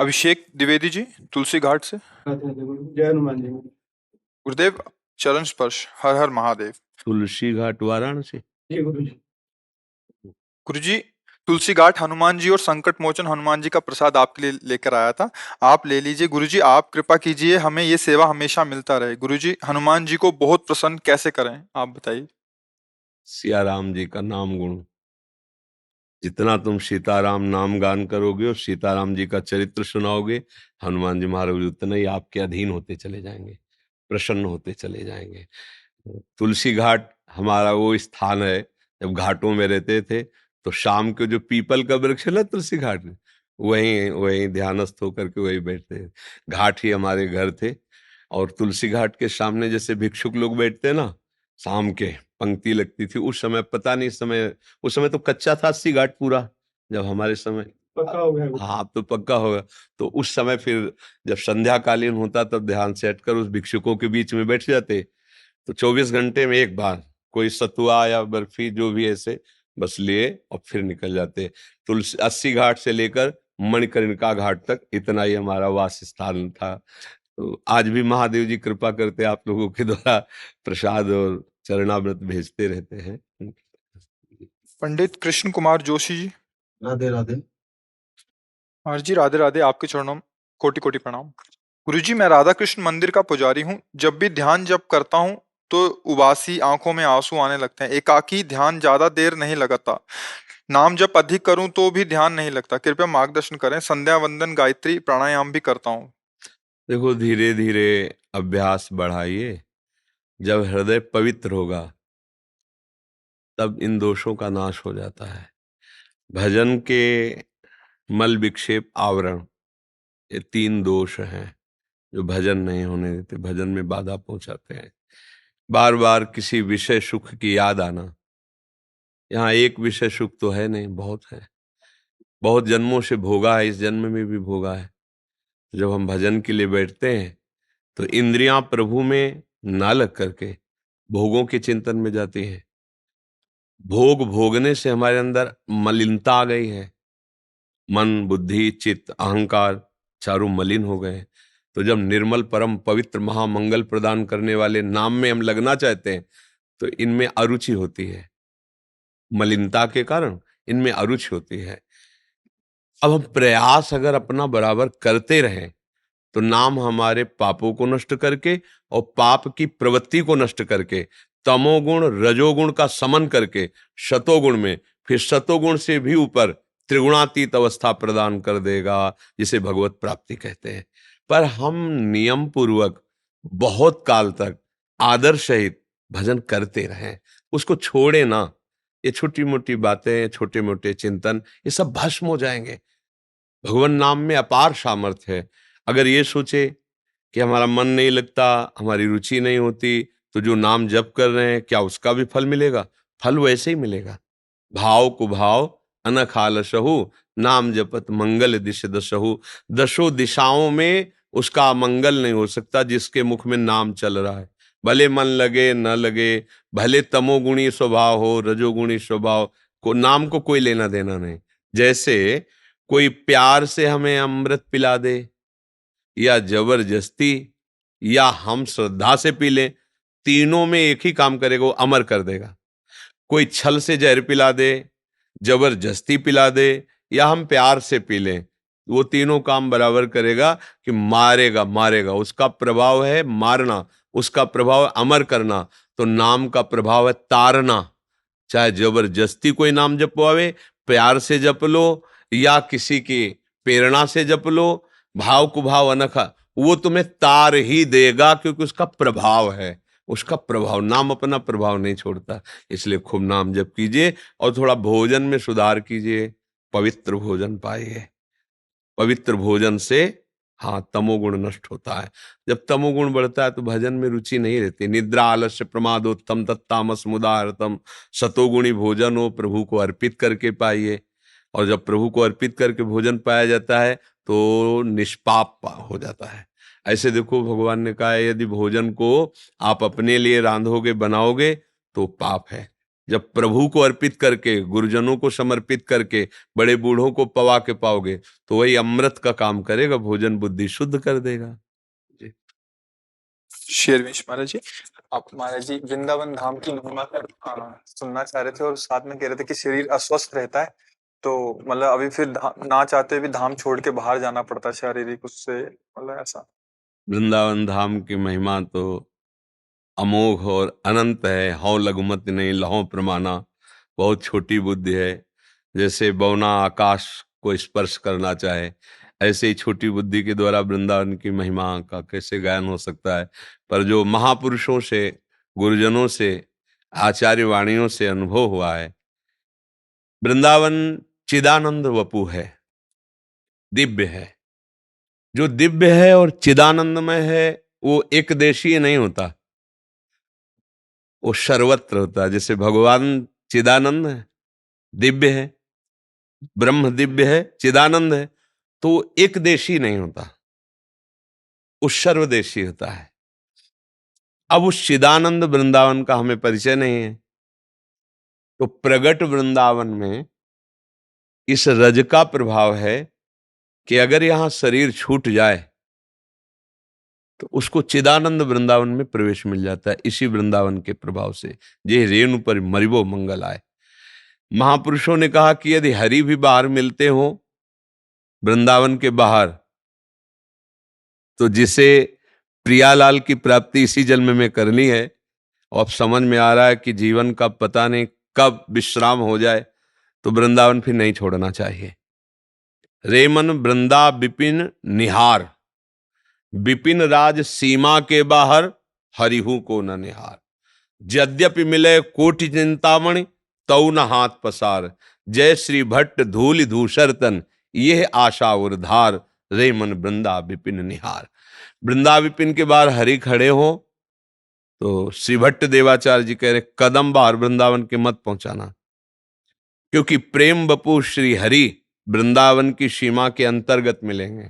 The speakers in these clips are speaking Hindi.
अभिषेक द्विवेदी जी, तुलसी घाट से। जय हनुमान जी। गुरुदेव, चरण स्पर्श। हर हर महादेव। तुलसी घाट वाराणसी। जी गुरु जी। गुरुजी, तुलसी घाट हनुमान जी और संकट मोचन हनुमान जी का प्रसाद आपके लिए लेकर आया था, आप ले लीजिए। गुरुजी, आप कृपा कीजिए, हमें ये सेवा हमेशा मिलता रहे। गुरुजी, हनुमान जी को बहुत प्रसन्न कैसे करें, आप बताइए। सिया राम जी का नाम गुण, जितना तुम सीताराम नाम गान करोगे और सीताराम जी का चरित्र सुनाओगे, हनुमान जी महाराज उतना ही आपके अधीन होते चले जाएंगे, प्रसन्न होते चले जाएंगे। तुलसी घाट हमारा वो स्थान है, जब घाटों में रहते थे तो शाम को जो पीपल का वृक्ष है ना तुलसी घाट में, वहीं वहीं ध्यानस्थ होकर के वहीं बैठते थे। घाट ही हमारे घर थे। और तुलसी घाट के सामने जैसे भिक्षुक लोग बैठते ना, शाम के पंक्ति लगती थी। उस समय पता नहीं, उस समय तो कच्चा था 80 घाट पूरा, जब हमारे समय पक्का हो गया। हाँ अब तो पक्का होगा। तो उस समय फिर जब संध्या कालीन होता तब ध्यान से हटकर उस भिक्षुकों के बीच में बैठ जाते। तो 24 घंटे में एक बार कोई सतुआ या बर्फी जो भी ऐसे बस लिए और फिर निकल जाते। तुलसी 80 घाट से लेकर मणिकर्णिका घाट तक इतना ही हमारा वास स्थान था। तो आज भी महादेव जी कृपा करते आप लोगों के द्वारा प्रसाद और चरणामृत भेजते रहते हैं। पंडित कृष्ण कुमार जोशी जी। राधे राधे। महाराज जी, राधे राधे। आपके चरणों में कोटि कोटि प्रणाम। गुरुजी, मैं राधा कृष्ण मंदिर का पुजारी हूँ। जब भी ध्यान जप करता हूँ तो उबासी, आंखों में आंसू आने लगते हैं। एकाकी ध्यान ज्यादा देर नहीं लगाता। नाम जप अधिक करूं तो भी ध्यान नहीं लगता। कृपया मार्गदर्शन करें। संध्या वंदन, गायत्री, प्राणायाम भी करता हूँ। देखो, धीरे धीरे अभ्यास बढ़ाइए। जब हृदय पवित्र होगा तब इन दोषों का नाश हो जाता है। भजन के मल विक्षेप, आवरण, ये 3 दोष हैं जो भजन नहीं होने देते, भजन में बाधा पहुंचाते हैं। बार बार किसी विषय सुख की याद आना। यहाँ एक विषय सुख तो है नहीं, बहुत है, बहुत जन्मों से भोगा है, इस जन्म में भी भोगा है। जब हम भजन के लिए बैठते हैं तो इंद्रियां प्रभु में ना लग करके भोगों के चिंतन में जाती हैं। भोग भोगने से हमारे अंदर मलिनता आ गई है। मन, बुद्धि, चित्त, अहंकार चारों मलिन हो गए। तो जब निर्मल, परम पवित्र, महामंगल प्रदान करने वाले नाम में हम लगना चाहते हैं तो इनमें अरुचि होती है। मलिनता के कारण इनमें अरुचि होती है। अब हम प्रयास अगर अपना बराबर करते रहें तो नाम हमारे पापों को नष्ट करके और पाप की प्रवृत्ति को नष्ट करके, तमोगुण रजोगुण का समन करके शतोगुण में, फिर शतोगुण से भी ऊपर त्रिगुणातीत अवस्था प्रदान कर देगा, जिसे भगवत प्राप्ति कहते हैं। पर हम नियम पूर्वक बहुत काल तक आदर सहित भजन करते रहें, उसको छोड़े ना। ये छोटी मोटी बातें, छोटे मोटे चिंतन, ये सब भस्म हो जाएंगे। भगवान नाम में अपार सामर्थ्य है। अगर ये सोचे कि हमारा मन नहीं लगता, हमारी रुचि नहीं होती, तो जो नाम जप कर रहे हैं क्या उसका भी फल मिलेगा? फल वैसे ही मिलेगा। भाव कुभाव अनख आलसहु, नाम जपत मंगल दिश दसहु। दसों दिशाओं में उसका मंगल नहीं हो सकता जिसके मुख में नाम चल रहा है। भले मन लगे न लगे, भले तमोगुणी स्वभाव हो, रजोगुणी स्वभाव को, नाम को कोई लेना देना नहीं। जैसे कोई प्यार से हमें अमृत पिला दे या जबरदस्ती या हम श्रद्धा से पी लें, तीनों में एक ही काम करेगा, वो अमर कर देगा। कोई छल से जहर पिला दे, जबरदस्ती पिला दे या हम प्यार से पी लें, वो तीनों काम बराबर करेगा कि मारेगा मारेगा। उसका प्रभाव है मारना, उसका प्रभाव है अमर करना। तो नाम का प्रभाव है तारना। चाहे जबरदस्ती कोई नाम जपवावे, प्यार से जप लो या किसी की प्रेरणा से जप लो, भाव कुभाव अनखा, वो तुम्हें तार ही देगा, क्योंकि उसका प्रभाव है। उसका प्रभाव, नाम अपना प्रभाव नहीं छोड़ता। इसलिए खूब नाम जप कीजिए और थोड़ा भोजन में सुधार कीजिए। पवित्र भोजन पाइए। पवित्र भोजन से हाँ तमोगुण नष्ट होता है। जब तमोगुण बढ़ता है तो भजन में रुचि नहीं रहती। निद्रा आलस्य प्रमादोत्तम तत्तामस मुदारतम। सतोगुणी भोजन हो प्रभु को अर्पित करके पाइए। और जब प्रभु को अर्पित करके भोजन पाया जाता है तो निष्पाप हो जाता है। ऐसे देखो, भगवान ने कहा है यदि भोजन को आप अपने लिए रांधोगे बनाओगे तो पाप है, जब प्रभु को अर्पित करके, गुरुजनों को समर्पित करके, बड़े बूढ़ों को पवा के पाओगे तो वही अमृत का काम करेगा, भोजन बुद्धि शुद्ध कर देगा। जी। शेरविश महाराज जी, आप महाराज जी वृंदावन धाम की महिमा कर सुनना चाह रहे थे और साथ में कह रहे थे कि शरीर अस्वस्थ रहता है, तो मतलब अभी फिर ना चाहते भी धाम छोड़ के बाहर जाना पड़ता है शारीरिक उससे, मतलब ऐसा। वृंदावन धाम की महिमा तो अमोघ और अनंत है। हौ लघुमति नहीं लहो प्रमाणा, बहुत छोटी बुद्धि है। जैसे बौना आकाश को स्पर्श करना चाहे, ऐसे ही छोटी बुद्धि के द्वारा वृंदावन की महिमा का कैसे गायन हो सकता है। पर जो महापुरुषों से, गुरुजनों से, आचार्य वाणियों से अनुभव हुआ है, वृंदावन चिदानंद वपु है, दिव्य है। जो दिव्य है और चिदानंदमय है वो एक देशीय नहीं होता, वो सर्वत्र होता है। जैसे भगवान चिदानंद है, दिव्य है, ब्रह्म दिव्य है, चिदानंद है, तो वो एक देशी नहीं होता, वो सर्वदेशी होता है। अब उस चिदानंद वृंदावन का हमें परिचय नहीं है, तो प्रगट वृंदावन में इस रज का प्रभाव है कि अगर यहां शरीर छूट जाए तो उसको चिदानंद वृंदावन में प्रवेश मिल जाता है। इसी वृंदावन के प्रभाव से जे रेणु पर मरिबो मंगल आए। महापुरुषों ने कहा कि यदि हरि भी बाहर मिलते हो वृंदावन के बाहर, तो जिसे प्रियालाल की प्राप्ति इसी जन्म में करनी है, और अब समझ में आ रहा है कि जीवन का पता नहीं कब विश्राम हो जाए, तो वृंदावन फिर नहीं छोड़ना चाहिए। रेमन वृंदा विपिन निहार, विपिन राज सीमा के बाहर हरिहु को न निहार। यद्यपि मिले कोटि चिंतामणि तौ न हाथ पसार, जय श्री भट्ट धूलि धूसर तन यह आशा उर्धार, रे मन वृंदा विपिन निहार। वृंदा विपिन के बाहर हरि खड़े हो तो श्री भट्ट देवाचार्य जी कह रहे कदम बाहर वृंदावन के मत पहुंचाना, क्योंकि प्रेम बपू श्री हरि वृंदावन की सीमा के अंतर्गत मिलेंगे,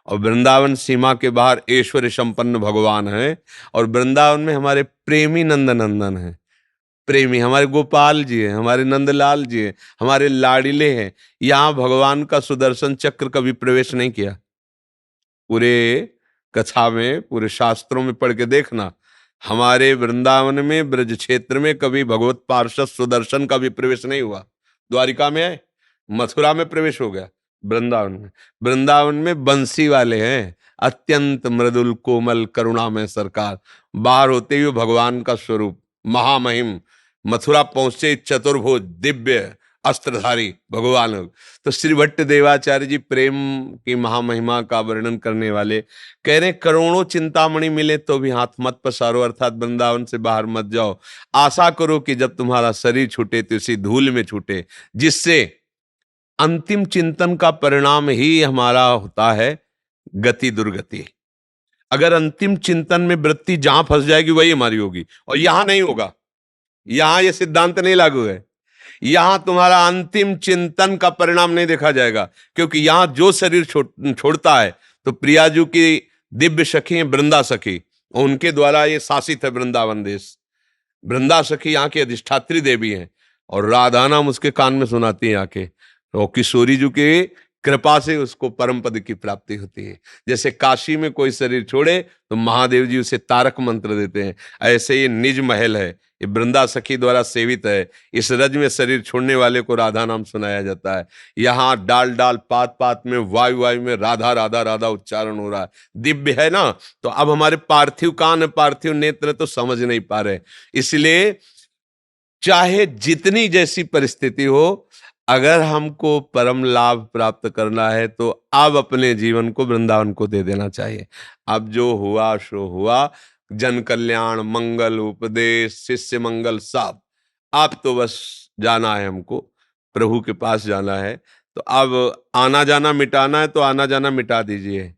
और वृंदावन सीमा के बाहर ऐश्वर्य संपन्न भगवान है, और वृंदावन में हमारे प्रेमी नंद नंदन है। प्रेमी हमारे गोपाल जी हैं, हमारे नंदलाल जी हैं, हमारे लाडिले हैं। यहां भगवान का सुदर्शन चक्र कभी प्रवेश नहीं किया। पूरे कथा में, पूरे शास्त्रों में पढ़ के देखना, हमारे वृंदावन में ब्रज क्षेत्र में कभी भगवत पार्षद सुदर्शन का भी प्रवेश नहीं हुआ। द्वारिका में है, मथुरा में प्रवेश हो गया, वृंदावन में बंसी वाले हैं, अत्यंत मृदुल कोमल करुणा में सरकार। बाहर होते हुए भगवान का स्वरूप महामहिम, मथुरा पहुंचे चतुर्भुज दिव्य अस्त्रधारी भगवान। तो श्री भट्ट देवाचार्य जी प्रेम की महामहिमा का वर्णन करने वाले कह रहे करोड़ों चिंतामणि मिले तो भी हाथ मत पसारो, अर्थात वृंदावन से बाहर मत जाओ। आशा करो कि जब तुम्हारा शरीर छूटे तो इसी धूल में छूटे, जिससे अंतिम चिंतन का परिणाम ही हमारा होता है गति दुर्गति। अगर अंतिम चिंतन में वृत्ति जहां फंस जाएगी वही हमारी होगी, और यहां नहीं होगा। यहां यह सिद्धांत नहीं लागू है। यहां तुम्हारा अंतिम चिंतन का परिणाम नहीं देखा जाएगा, क्योंकि यहां जो शरीर छोड़ता है तो प्रियाजू की दिव्य सखी है वृंदा सखी, उनके द्वारा ये शासित है वृंदावन देश। वृंदा सखी यहाँ की अधिष्ठात्री देवी हैं, और राधा नाम उसके कान में सुनाती है आके, और किशोरी जी की कृपा से उसको परम पद की प्राप्ति होती है। जैसे काशी में कोई शरीर छोड़े तो महादेव जी उसे तारक मंत्र देते हैं, ऐसे ये निज महल है, ये वृंदा सखी द्वारा सेवित है। इस रज में शरीर छोड़ने वाले को राधा नाम सुनाया जाता है। यहाँ डाल डाल पात पात में वायु वायु में राधा राधा राधा उच्चारण हो रहा है। दिव्य है ना। तो अब हमारे पार्थिव कान पार्थिव नेत्र तो समझ नहीं पा रहे, इसलिए चाहे जितनी जैसी परिस्थिति हो, अगर हमको परम लाभ प्राप्त करना है तो अब अपने जीवन को वृंदावन को दे देना चाहिए। अब जो हुआ सो हुआ, जन कल्याण मंगल उपदेश शिष्य मंगल सब, अब तो बस जाना है हमको, प्रभु के पास जाना है। तो अब आना जाना मिटाना है तो आना जाना मिटा दीजिए।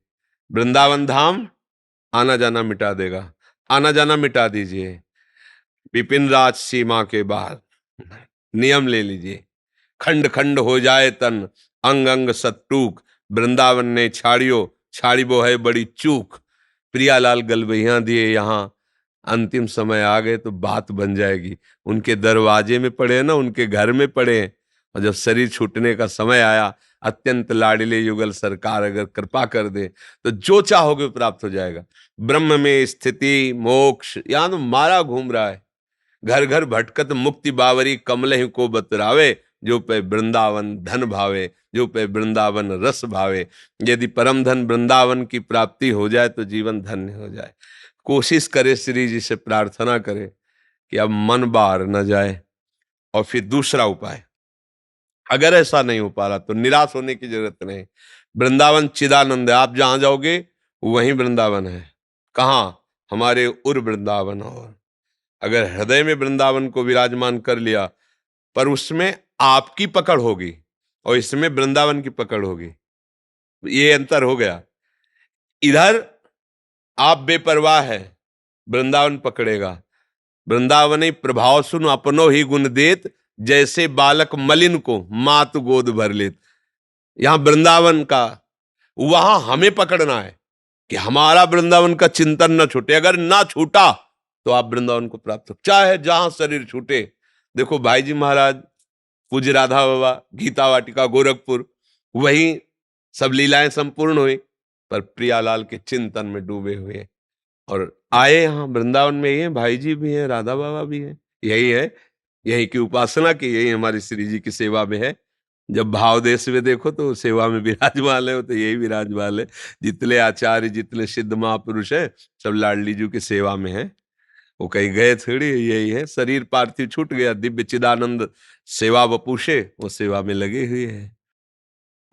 वृंदावन धाम आना जाना मिटा देगा, आना जाना मिटा दीजिए। विपिन राज सीमा के बाहर नियम ले लीजिए, खंड खंड हो जाए तन अंग अंग सत्टूक, वृंदावन ने छाड़ियो छाड़ी वो है बड़ी चूक। प्रियालाल गलबैया दिए यहाँ अंतिम समय आ गए तो बात बन जाएगी। उनके दरवाजे में पड़े ना, उनके घर में पड़े, और जब शरीर छूटने का समय आया, अत्यंत लाडले युगल सरकार अगर कृपा कर दे तो जो चाहोगे प्राप्त हो जाएगा। ब्रह्म में स्थिति मोक्ष, यहां तो मारा घूम रहा है। घर घर भटकत मुक्ति बावरी, कमलहि को बतरावे, जो पे वृंदावन धन भावे, जो पे वृंदावन रस भावे। यदि परम धन वृंदावन की प्राप्ति हो जाए तो जीवन धन्य हो जाए। कोशिश करे, श्री जी से प्रार्थना करे कि अब मन बाहर न जाए। और फिर दूसरा उपाय, अगर ऐसा नहीं हो पा रहा तो निराश होने की जरूरत नहीं। वृंदावन चिदानंद है, आप जहां जाओगे वहीं वृंदावन है। कहाँ? हमारे उर वृंदावन। और अगर हृदय में वृंदावन को विराजमान कर लिया, पर उसमें आपकी पकड़ होगी और इसमें वृंदावन की पकड़ होगी, ये अंतर हो गया। इधर आप बेपरवाह है, वृंदावन पकड़ेगा। वृंदावनी प्रभाव सुन अपनो ही गुण देत, जैसे बालक मलिन को मात गोद भर लेत। यहां वृंदावन का, वहां हमें पकड़ना है कि हमारा वृंदावन का चिंतन न छूटे। अगर ना छूटा तो आप वृंदावन को प्राप्त हो, चाहे जहां शरीर छूटे। देखो भाई जी महाराज, पूज्य राधा बाबा, गीता वाटिका गोरखपुर, वही सब लीलाएं संपूर्ण हुई, पर प्रियालाल के चिंतन में डूबे हुए और आए यहाँ वृंदावन में। ये भाई जी भी हैं, राधा बाबा भी हैं, यही है, यही की उपासना की, यही हमारी श्री जी की सेवा में है। जब भाव देश में देखो तो सेवा में विराजमान है, तो यही विराजमान है। जितने आचार्य, जितने सिद्ध महापुरुष है, सब लाडली जी की सेवा में है। वो कहीं गए थोड़ी, यही है। शरीर पार्थिव छूट गया, दिव्य चिदानंद सेवा वपुषे, वो सेवा में लगे हुए हैं।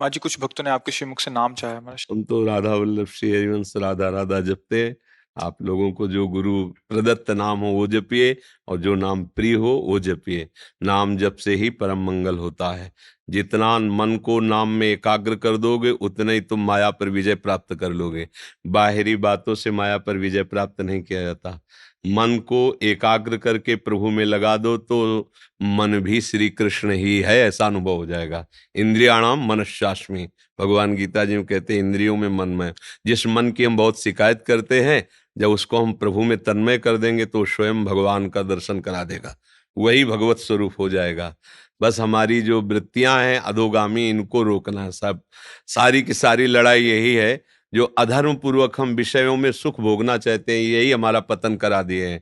माँ जी, कुछ भक्तों ने आपके श्रीमुख से नाम चाहा हमारे। हम तो राधा वल्लभ श्री हरिवंश राधा राधा जपते हैं। आप लोगों को जो गुरु प्रदत्त नाम हो वो जपिए, और जो नाम प्रिय हो वो जपिए। नाम जप से ही परम मंगल होता है। जितना मन को नाम में एकाग्र कर दोगे, उतना ही तुम माया पर विजय प्राप्त कर लोगे। बाहरी बातों से माया पर विजय प्राप्त नहीं किया जाता। मन को एकाग्र करके प्रभु में लगा दो तो मन भी श्री कृष्ण ही है, ऐसा अनुभव हो जाएगा। इंद्रियाणाम मनश्चास्मि, भगवान गीता जी में कहते हैं इंद्रियों में मन में। जिस मन की हम बहुत शिकायत करते हैं, जब उसको हम प्रभु में तन्मय कर देंगे तो स्वयं भगवान का दर्शन करा देगा, वही भगवत स्वरूप हो जाएगा। बस हमारी जो वृत्तियां हैं अधोगामी, इनको रोकना है। सब सारी की सारी लड़ाई यही है। जो अधर्म पूर्वक हम विषयों में सुख भोगना चाहते हैं, यही हमारा पतन करा दिए हैं।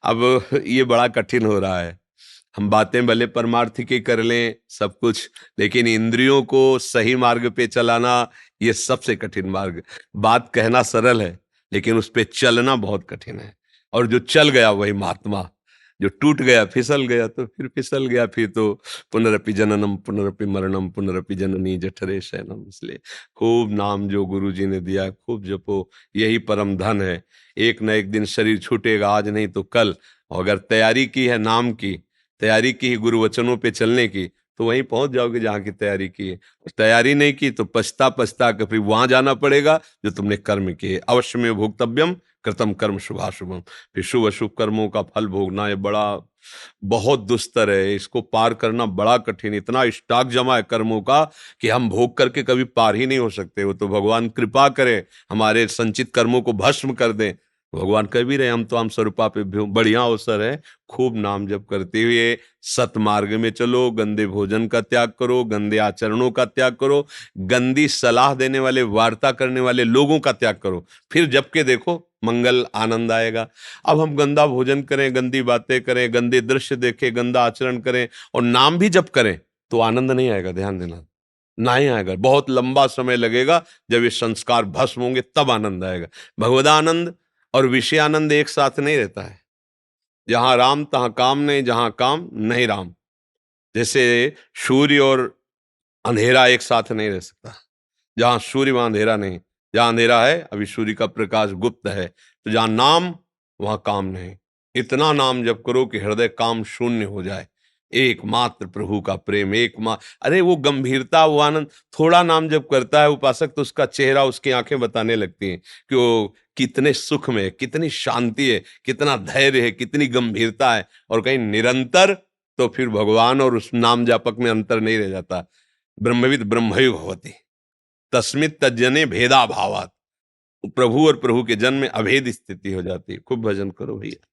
अब ये बड़ा कठिन हो रहा है। हम बातें भले परमार्थ की कर लें सब कुछ, लेकिन इंद्रियों को सही मार्ग पे चलाना ये सबसे कठिन मार्ग। बात कहना सरल है, लेकिन उस पे चलना बहुत कठिन है। और जो चल गया वही महात्मा, जो टूट गया, फिसल गया तो फिर फिसल गया, फिर तो पुनरपि जननम पुनरपि मरणम पुनरपि जननी जठरे शयनम। इसलिए खूब नाम जो गुरु जी ने दिया खूब जपो, यही परम धन है। एक न एक दिन शरीर छूटेगा, आज नहीं तो कल। और अगर तैयारी की है, नाम की तैयारी की है, गुरु वचनों पे चलने की, तो वहीं पहुंच जाओगे जहां की तैयारी की है। तैयारी नहीं की तो पछता पछता कर फिर वहां जाना पड़ेगा जो तुमने कर्म किए। अवश्य में भोक्तव्यम कृतम कर्म शुभाशुभम। फिर शुभ अशुभ कर्मों का फल भोगना ये बड़ा बहुत दुस्तर है। इसको पार करना बड़ा कठिन। इतना स्टॉक जमा है कर्मों का कि हम भोग करके कभी पार ही नहीं हो सकते। वो तो भगवान कृपा करे, हमारे संचित कर्मों को भस्म कर दें। भगवान कह भी रहे हम तो हम स्वरूपा पे बढ़िया अवसर है। खूब नाम जप करते हुए सतमार्ग में चलो। गंदे भोजन का त्याग करो, गंदे आचरणों का त्याग करो, गंदी सलाह देने वाले, वार्ता करने वाले लोगों का त्याग करो। फिर जप के देखो, मंगल आनंद आएगा। अब हम गंदा भोजन करें, गंदी बातें करें, गंदे दृश्य देखें, गंदा आचरण करें और नाम भी जप करें तो आनंद नहीं आएगा। ध्यान देना, नहीं आएगा। बहुत लंबा समय लगेगा। जब ये संस्कार भस्म होंगे तब आनंद आएगा। भगवदानंद और विषयानंद एक साथ नहीं रहता है। जहां राम तहां काम नहीं, जहां काम नहीं राम। जैसे सूर्य और अंधेरा एक साथ नहीं रह सकता। जहां सूर्य वहां अंधेरा नहीं, जहां अंधेरा है अभी सूर्य का प्रकाश गुप्त है। तो जहां नाम वहां काम नहीं। इतना नाम जप करो कि हृदय काम शून्य हो जाए। एकमात्र प्रभु का प्रेम, अरे वो गंभीरता, वो आनंद। थोड़ा नाम जप करता है उपासक तो उसका चेहरा, उसकी आंखें बताने लगती हैं कि वो कितने सुख में है, कितनी शांति है, कितना धैर्य है, कितनी गंभीरता है। और कहीं निरंतर, तो फिर भगवान और उस नाम जापक में अंतर नहीं रह जाता। ब्रह्मविद ब्रह्मैव भवति तस्मित् तज्जने भेदा भावात। प्रभु और प्रभु के जन्म में अभेद स्थिति हो जाती है। खूब भजन करो भैया।